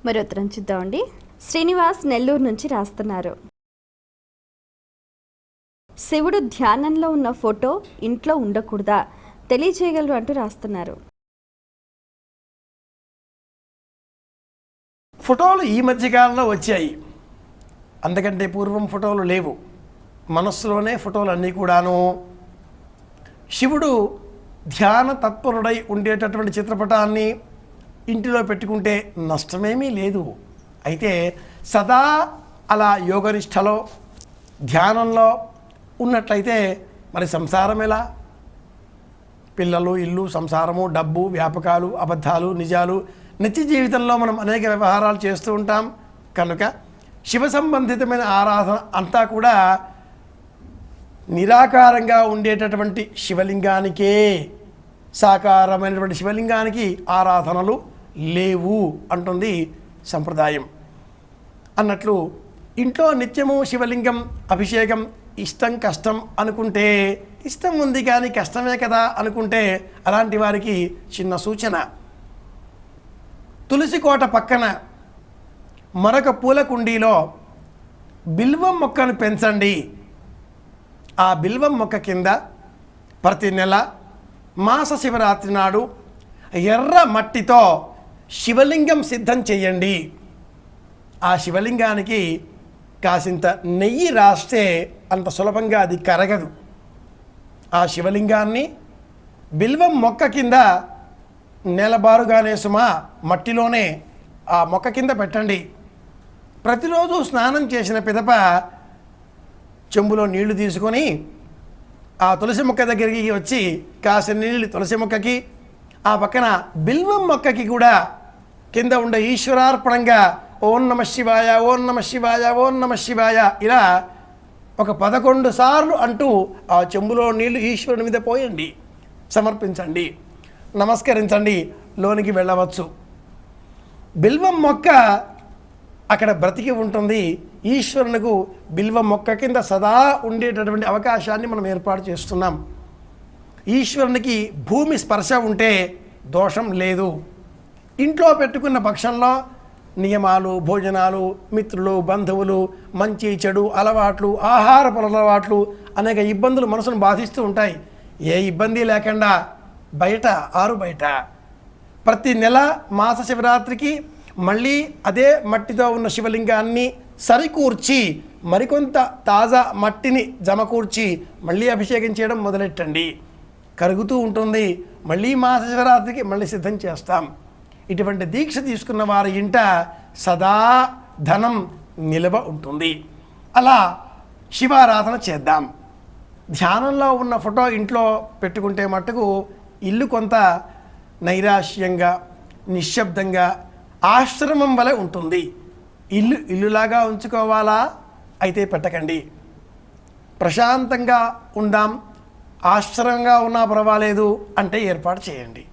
మరి ఉత్తరం చూద్దామండి. శ్రీనివాస్ నెల్లూరు నుంచి రాస్తున్నారు. శివుడు ధ్యానంలో ఉన్న ఫోటో ఇంట్లో ఉండకూడదా, తెలియజేయగలరు అంటూ రాస్తున్నారు. ఫోటోలు ఈ మధ్యకాలంలో వచ్చాయి, అందుకంటే పూర్వం ఫోటోలు లేవు. మనస్సులోనే ఫోటోలు అన్నీ కూడాను. శివుడు ధ్యాన తత్పరుడై ఉండేటటువంటి చిత్రపటాన్ని ఇంటిలో పెట్టుకుంటే నష్టమేమీ లేదు. అయితే సదా అలా యోగనిష్టలో ధ్యానంలో ఉన్నట్లయితే మరి సంసారం ఎలా? పిల్లలు, ఇల్లు, సంసారము, డబ్బు, వ్యాపకాలు, అబద్ధాలు, నిజాలు, నిత్య జీవితంలో మనం అనేక వ్యవహారాలు చేస్తూ ఉంటాం. కనుక శివ సంబంధితమైన ఆరాధన అంతా కూడా నిరాకారంగా ఉండేటటువంటి శివలింగానికే, సాకారమైనటువంటి శివలింగానికి ఆరాధనలు లేవు అంటుంది సంప్రదాయం. అన్నట్లు ఇంట్లో నిత్యము శివలింగం అభిషేకం ఇష్టం కష్టం అనుకుంటే, ఇష్టం ఉంది కానీ కష్టమే కదా అనుకుంటే, అలాంటి వారికి చిన్న సూచన. తులసి కోట పక్కన మరొక పూల కుండీలో బిల్వం మొక్కను పెంచండి. ఆ బిల్వం మొక్క కింద ప్రతి నెల మాస శివరాత్రి నాడు ఎర్ర మట్టితో శివలింగం సిద్ధం చేయండి. ఆ శివలింగానికి కాసింత నెయ్యి రాస్తే అంత సులభంగా అది కరగదు. ఆ శివలింగాన్ని బిల్వం మొక్క కింద నెలబారుగానే సుమా మట్టిలోనే ఆ మొక్క కింద పెట్టండి. ప్రతిరోజు స్నానం చేసిన పిదప చెంబులో నీళ్లు తీసుకొని ఆ తులసి మొక్క దగ్గరికి వచ్చి కాసిన నీళ్ళు తులసి మొక్కకి, ఆ పక్కన బిల్వం మొక్కకి కూడా కింద ఉండే ఈశ్వరార్పణంగా ఓం నమ శివాయ, ఓం నమ శివాయ, ఓం నమ శివాయ ఇలా ఒక 11 సార్లు అంటూ ఆ చెంబులో నీళ్లు ఈశ్వరుని మీద పోయండి, సమర్పించండి, నమస్కరించండి, లోనికి వెళ్ళవచ్చు. బిల్వం మొక్క అక్కడ బ్రతికి ఉంటుంది. ఈశ్వరునికి బిల్వం మొక్క కింద సదా ఉండేటటువంటి అవకాశాన్ని మనం ఏర్పాటు చేస్తున్నాం. ఈశ్వరునికి భూమి స్పర్శ ఉంటే దోషం లేదు. ఇంట్లో పెట్టుకున్న పక్షంలో నియమాలు, భోజనాలు, మిత్రులు, బంధువులు, మంచి చెడు అలవాట్లు, ఆహారపు అలవాట్లు అనేక ఇబ్బందులు మనసును బాధిస్తూ ఉంటాయి. ఏ ఇబ్బంది లేకుండా బయట ఆరు బయట ప్రతి నెల మాస శివరాత్రికి మళ్ళీ అదే మట్టితో ఉన్న శివలింగాన్ని సరికూర్చి మరికొంత తాజా మట్టిని జమకూర్చి మళ్ళీ అభిషేకం చేయడం మొదలెట్టండి. కరుగుతూ ఉంటుంది. మళ్ళీ మాస శివరాత్రికి మళ్ళీ సిద్ధం చేస్తాం. ఇటువంటి దీక్ష తీసుకున్న వారి ఇంట సదా ధనం నిలవ ఉంటుంది. అలా శివారాధన చేద్దాం. ధ్యానంలో ఉన్న ఫోటో ఇంట్లో పెట్టుకుంటే మట్టుకు ఇల్లు కొంత నైరాశ్యంగా, నిశ్శబ్దంగా, ఆశ్రమం వలె ఉంటుంది. ఇల్లులాగా ఉంచుకోవాలా? అయితే పెట్టకండి. ప్రశాంతంగా ఉందాం, ఆశ్రమంగా ఉన్నా పర్వాలేదు అంటే ఏర్పాటు చేయండి.